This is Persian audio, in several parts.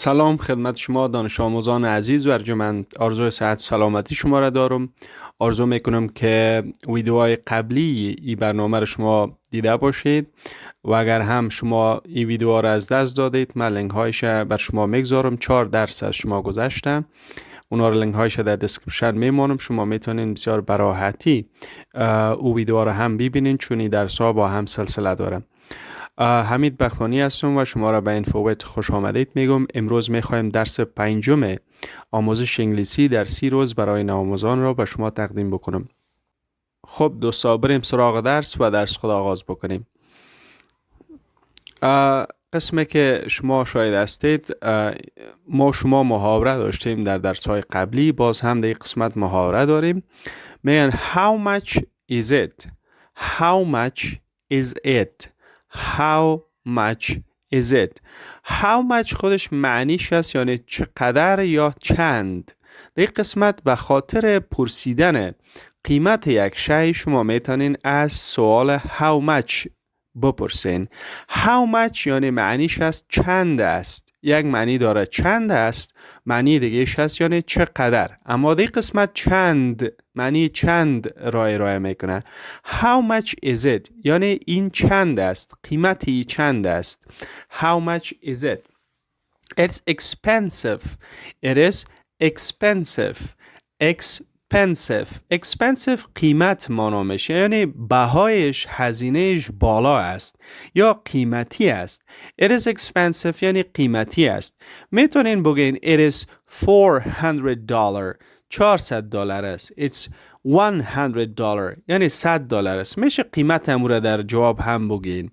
سلام خدمت شما دانش آموزان عزیز و ارجمند. آرزوی صحت و سلامتی شما را دارم. آرزو میکنم که ویدیوهای قبلی این برنامه را شما دیده باشید و اگر هم شما این ویدیوها را از دست دادید من لینک هایش بر شما میگذارم. 4 درس از شما گذشته، اونا رو لینک هایش در دسکریپشن میمونم. شما میتونین بسیار براحتی او ویدیوها را هم ببینین چون این درس ها با هم سلسله داره. حمید بختانی هستم و شما را به اینفوبت خوش آمدید میگم. امروز میخوایم درس 5 آموزش انگلیسی در 30 روز برای نوآموزان را به شما تقدیم بکنم. خب دوستا، بریم سراغ درس و درس خود آغاز بکنیم. قسمی که شما شاید هستید، ما شما محاوره داشتیم در درس های قبلی، باز هم در این قسمت محاوره داریم. میگن how much is it? How much is it? How much is it? How much خودش معنیش هست یعنی چقدر یا چند. در قسمت به خاطر پرسیدن قیمت یک شی شما میتونین از سوال how much بپرسین. How much یعنی معنیش هست چند است. یک معنی داره چند است، معنی دیگهش هست یعنی چقدر. اما در قسمت چند معنی چند ارائه میکنه. How much is it یعنی این چند است، قیمتی چند است. How much is it? It's expensive. It is expensive. Expensive قیمت مانا میشه، یعنی بهایش، هزینهش بالا است یا قیمتی است. It is expensive یعنی قیمتی است. میتونین بگین it is $400 $400 است. It's $100 یعنی $100 است. میشه قیمت امور در جواب هم بگین.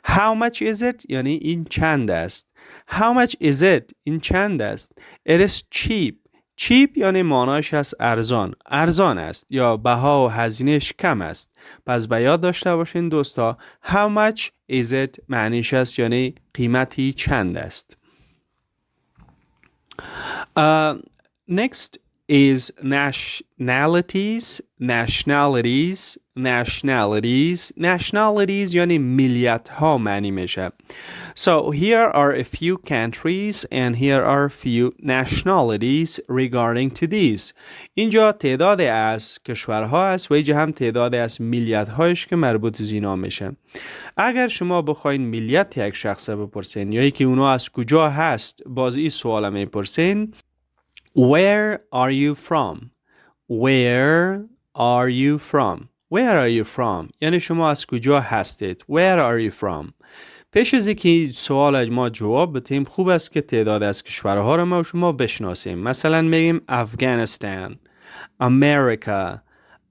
How much is it یعنی این چند است. How much is it این چند است. It is cheap. cheap یعنی معناش هست ارزان، ارزان است یا بها و هزینهش کم است. پس به یاد داشته باشین دوستا، how much is it معنیش است یعنی قیمتی چند است. Next is nationalities. Nationalities یعنی ملیت ها معنی میشه. So here are a few countries and here are a few nationalities regarding to these. اینجا تعداد از کشورها است و اینجا هم تعداد از ملیت هایش که مربوط زینا میشه. اگر شما بخواین ملیت یک شخص بپرسین یا که اونا از کجا هست، باز این سوال میپرسین Where are you from? Where are you from? Where are you from? یعنی شما از کجا هستید. Where are you from? پیش از اینکه سوال ما جواب بدیم خوب است که تعداد از کشورها را ما شما بشناسیم. مثلا میگیم افغانستان،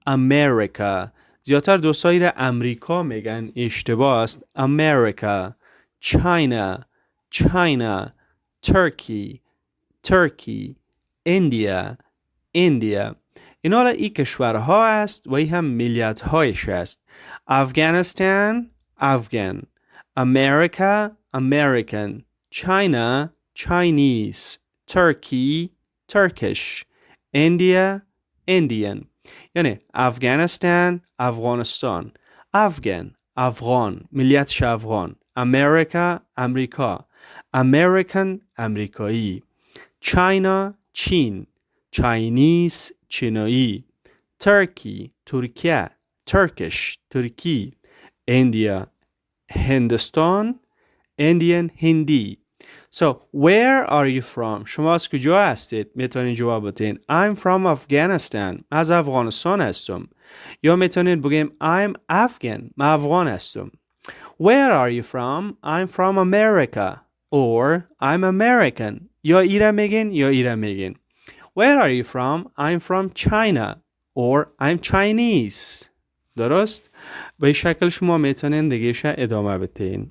امریکا. زیادتر دوستایی را امریکا میگن، اشتباه است. امریکا، چاینا، ترکی، ایندیا. اینا ای کشورها است و ای هم ملیت هایش است. افغانستان، افغان. امریکا، امریکن. چاینا، چاینیز. ترکی، ترکش. ایندیا، ایندیان. یعنی افغانستان، افغانستان. افغان، ملیتش افغان. امریکا، امریکا. امریکن، امریکایی. چاینا، چین. چاینیز، چینایی. ترکی، ترکیه. ترکش، ترکی. ایندیا، هندوستان. ایندیان، هندی. So, where are you from? شما از کجا هستید؟ میتونین جواب بدین I'm from Afghanistan. از افغانستان هستم. یا میتونین بگیم I'm Afghan. من افغان هستم. Where are you from? I'm from America. Or I'm American. یا ایره میگین. Where are you from? I'm from China. Or I'm Chinese. درست؟ به شکل شما میتونین دیگهش ادامه بدین.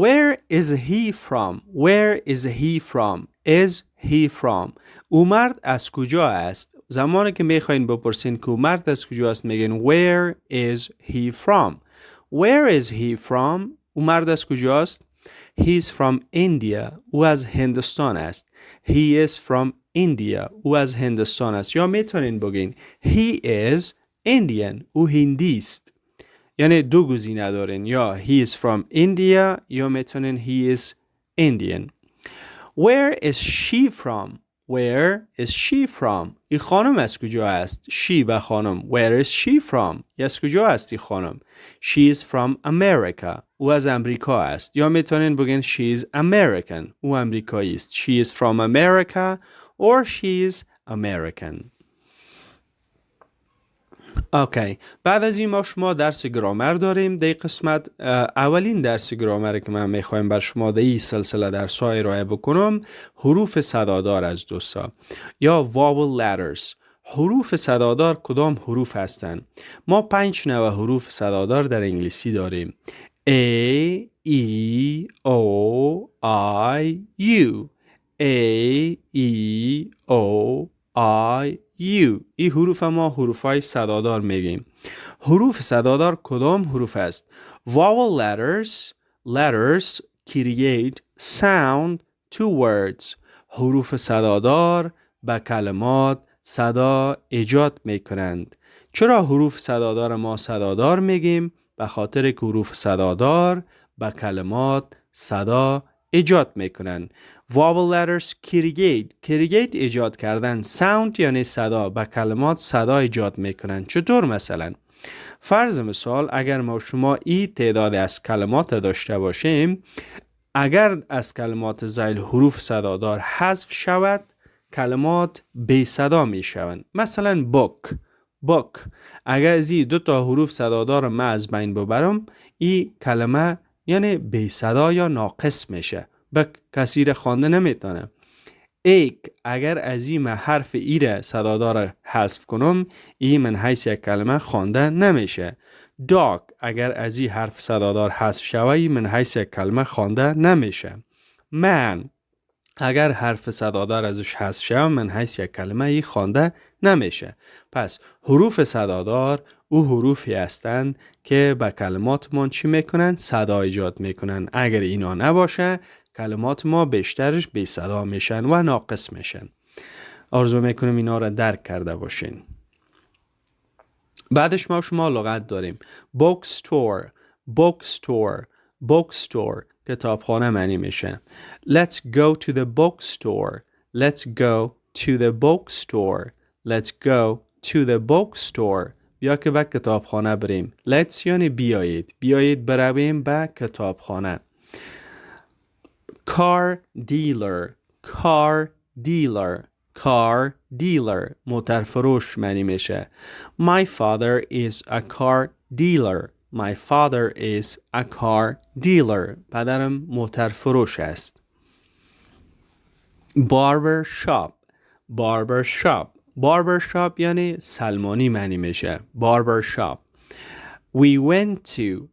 Where is he from? Where is he from? Is he from? او مرد از کجا است؟ زمانی که میخواین بپرسین که او مرد از کجا است میگین Where is he from? Where is he from? او مرد از کجاست؟ He is from India. او از هندوستان است. He is from India. او از هندوستان است. یا میتونین بگین He is Indian. او هندی است. یعنی دو گزینه دارین، یا he is from India یا میتونین he is Indian. Where is she from? Where is she from? این خانم از کجا است؟ she و خانم. Where is she from? از کجا است این خانم؟ She is from America. او از امریکا است. یا میتونین بگین she is American. او امریکایی است. She is from America or she is American. اوکی. بعد از این ما شما درس گرامر داریم. در قسمت اولین درس گرامر که من میخوایم بر شما در این سلسله درس های ارائه بکنم حروف صدادار از دوستا یا vowel letters. حروف صدادار کدام حروف هستند؟ ما 5 نوع حروف صدادار در انگلیسی داریم. A, E, O, I, U. A, E, O, I, U. این حروف ما حروفای صدادار میگیم. حروف صدادار کدام حروف است؟ Vowel letters create sound to words. حروف صدادار به کلمات صدا ایجاد میکنند. چرا حروف صدادار ما صدادار میگیم؟ به خاطر که حروف صدادار به کلمات صدا ایجاد میکنند. Vowel letters create ایجاد کردن. sound یعنی صدا. به کلمات صدا ایجاد میکنن. چطور مثلا؟ فرض مثال اگر ما شما این تعداد از کلمات داشته باشیم، اگر از کلمات ذیل حروف صدادار حذف شود کلمات بی صدا می شوند. مثلا book. اگر از این 2 تا حروف صدادار ما از بین ببرم این کلمه یعنی بی صدا یا ناقص میشه. کسی را خوانده نمیتونه. اگر از این حرف ای را صدادار حذف کنم این من حیث یک کلمه خوانده نمیشه. dog اگر از این حرف صدادار حذف شود من حیث یک کلمه خوانده نمیشه. man اگر حرف صدادار ازش حذف شود من حیث یک کلمه ای خوانده نمیشه. پس حروف صدادار او حروفی هستند که به کلماتمون چی میکنن؟ صدا ایجاد میکنن. اگر اینا نباشه کلمات ما بیشترش بی صدا میشن و ناقص میشن. آرزو میکنم اینا را درک کرده باشین. بعدش ما شما لغت داریم. bookstore کتابخانه معنی میشه. Let's go to the bookstore. بیا که به کتابخانه بریم. Let's یعنی بیایید برویم به کتابخانه. car dealer موتر فروش معنی میشه. My father is a car dealer. پدرم موتر فروش است. barber shop یعنی سلمانی معنی میشه. barber shop. We went to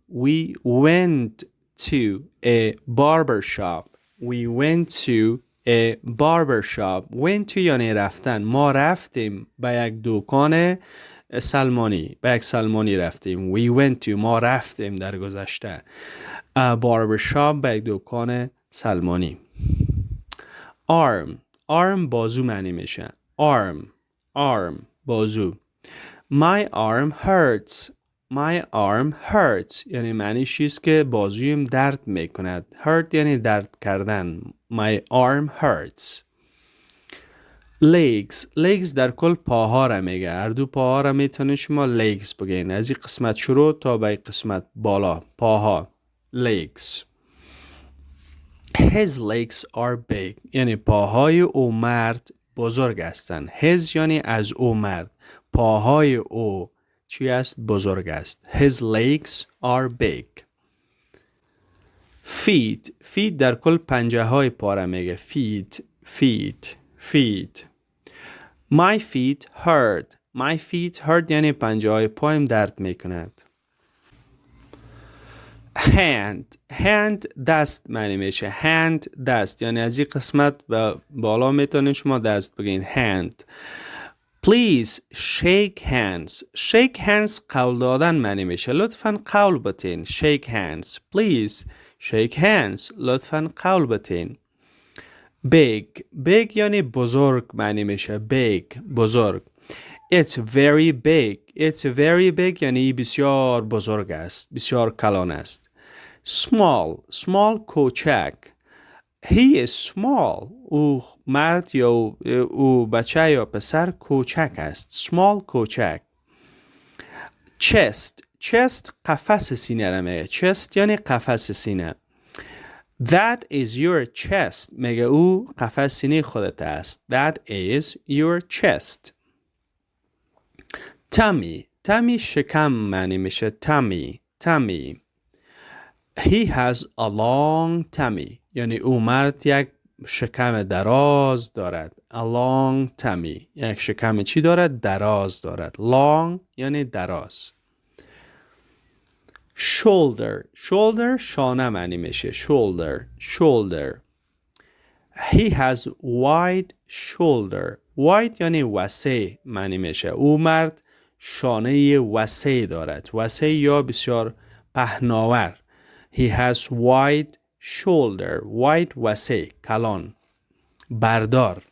a barber shop. went to یعنی رفتن. ما رفتیم به یک دکان سلمانی. به یک سلمانی رفتیم. we went to ما رفتیم در گذشته. barber shop به یک دکان سلمانی. arm بازو معنی میشه. arm بازو. my arm hurts یعنی معنیش است که بازویم درد میکند. hurt یعنی درد کردن. my arm hurts. legs در کل پاها را میگه. هر دو پاها را میتونید شما legs بگین. از این قسمت شروع تا به قسمت بالا پاها. legs. his legs are big یعنی پاهای او مرد بزرگ هستند. his یعنی از او مرد. پاهای او چی است؟ بزرگ است. His legs are big. feet در کل پنجه های پا را میگه. feet. My feet hurt یعنی پنجه های پایم درد میکند. hand دست معنی میشه. دست یعنی از این قسمت به بالا میتونید شما دست بگین. hand. Please shake hands قول دادن معنی میشه. لطفاً قول بتین. shake hands. Please shake hands. لطفاً قول بتین. big یعنی بزرگ معنی میشه. بزرگ. It's very big یعنی بسیار بزرگ است. بسیار کلان است. small کوچک. He is small. او مرد یا او بچه یا پسر کوچک است. small کوچک. chest قفس سینه را میگه. chest یعنی قفس سینه. That is your chest. میگه او قفس سینه خودت است. That is your chest. tummy شکم معنی میشه. tummy. He has a long tummy. یعنی او مرد یک شکم دراز دارد. A long tummy. یک شکم چی دارد؟ دراز دارد. Long یعنی دراز. shoulder شانه معنی میشه. shoulder. He has wide shoulder. wide یعنی وسیع معنی میشه. او مرد شانه وسیع دارد. وسیع یا بسیار پهناور. He has wide shoulder. wide وسیع، کلان، بردار.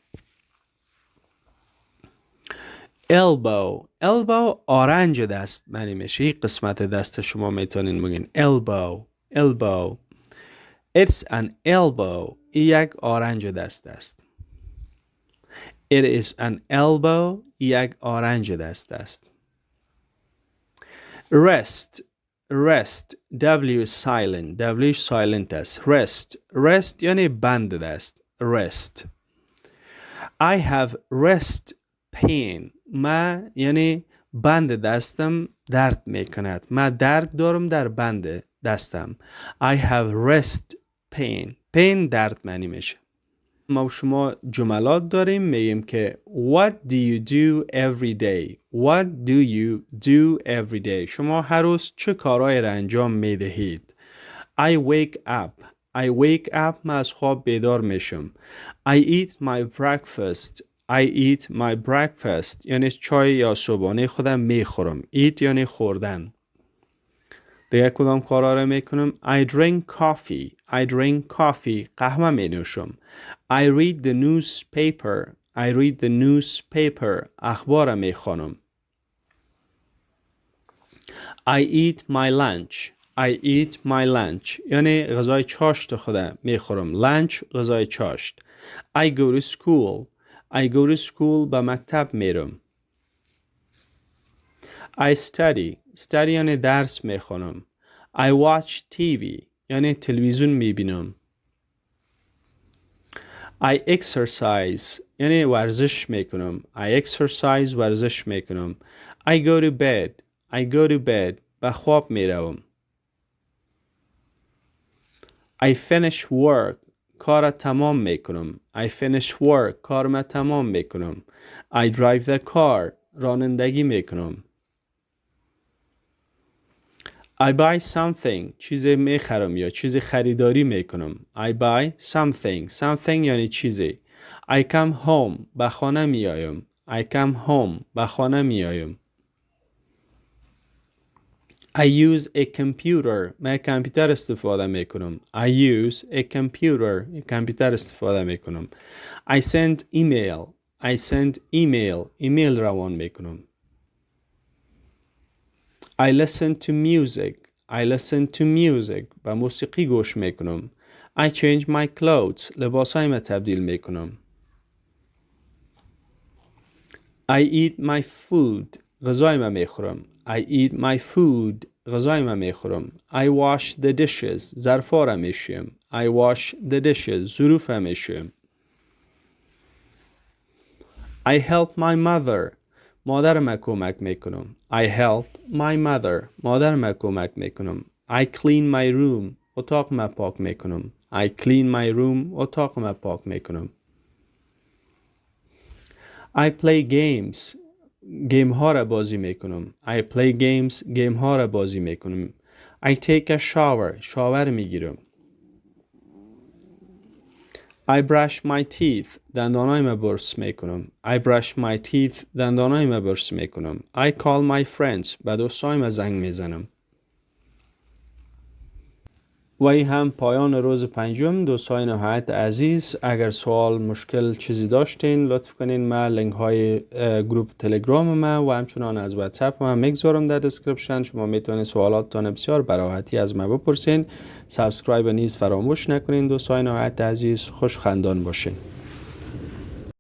elbow آرنج دست معنی میشه. این قسمت دست شما میتونین بگین elbow. It's an elbow. این یک آرنج دست است. It is an elbow. یک آرنج دست است. rest W silent است. rest یعنی بند دست. rest. I have rest pain. من یعنی بند دستم درد میکند. من درد دارم در بند دستم. I have rest pain. درد معنی میشه. ما و شما جملات داریم. میگیم که What do you do every day? What do you do every day? شما هر روز چه کارهایی را انجام میدهید؟ I wake up. من از خواب بیدار میشم. I eat my breakfast. یعنی چای یا صبحانه خودم میخورم. eat یعنی خوردن. دیگه کدام کارا رو میکنم؟ I drink coffee. قهوه می نوشم. I read the newspaper. اخبار می خوانم. I eat my lunch. یعنی غذای چاشت خودم می خورم. lunch غذای چاشت. I go to school. به مکتب میرم. I study یعنی درس میخونم. I watch TV یعنی تلویزیون میبینم. I exercise یعنی ورزش میکنم. ورزش میکنم. I go to bed به خواب میروم. I finish work کار تمام میکنم. کارم تمام میکنم. I drive the car رانندگی میکنم. I buy something چیزی میخرم یا چیزی خریداری میکنم. I buy something یعنی چیزی. I come home به خانه میایم. I use a computer من کامپیوتر استفاده میکنم. کامپیوتر استفاده میکنم. I send email ایمیل روان میکنم. I listen to music به موسیقی گوش میکنم. I change my clothes لباسایم تبدیل میکنم. I eat my food غذایم میخورم. I wash the dishes ظرفا میشویم. ظروف میشویم. I help my mother مادرم کمک میکنم. مادرم کمک میکنم. I clean my room اتاقم پاک میکنم. اتاقم پاک میکنم. I play games گیم ها را بازی میکنم. گیم ها را بازی میکنم. I take a شاور میگیرم. I brush my teeth دندانایم برس میکنم. دندانایم برس میکنم. I call my friends به دوستایم زنگ میزنم. و این هم پایان روز پنجم. دوستای نهایت عزیز، اگر سوال مشکل چیزی داشتین لطف کنین ما لینک های گروپ تلگرام ما و همچنان از واتساپ ما میگذارم در دسکریپشن. شما میتونید سوالاتتان بسیار به راحتی از ما بپرسین. سابسکرایب نیز فراموش نکنین. دوستای نهایت عزیز، خوش خندان باشین.